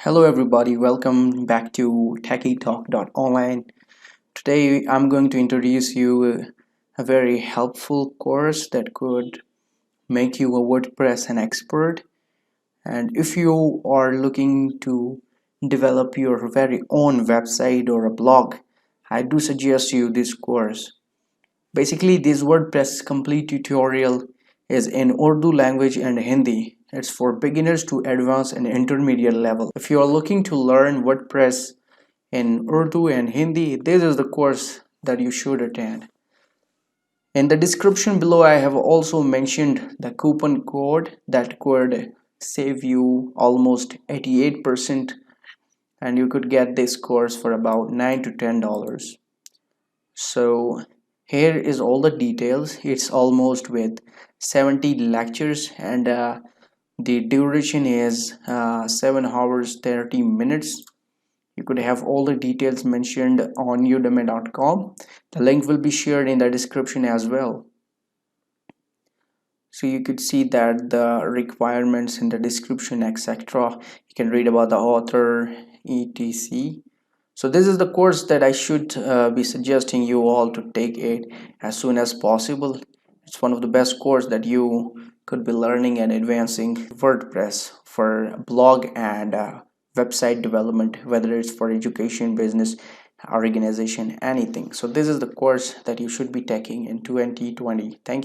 Hello everybody, welcome back to techietalk.online. Today I'm going to introduce you a very helpful course that could make you a WordPress an expert. And if you are looking to develop your very own website or a blog, I do suggest you this course. Basically, this WordPress complete tutorial is in Urdu language and Hindi. It's for beginners to advanced and intermediate level. If you are looking to learn WordPress in Urdu and Hindi, this is the course that you should attend. In the description below, I have also mentioned the coupon code that could save you almost 88%, and you could get this course for about $9 to $10. So here is all the details. It's almost with 70 lectures, and the duration is 7 hours 30 minutes. You could have all the details mentioned on udemy.com. The link will be shared in the description as well. So you could see that the requirements in the description, etc. You can read about the author, etc. So this is the course that I should be suggesting you all to take it as soon as possible. It's one of the best course that you could be learning and advancing WordPress for blog and website development, whether it's for education, business, organization, anything. So this is the course that you should be taking in 2020. Thank you.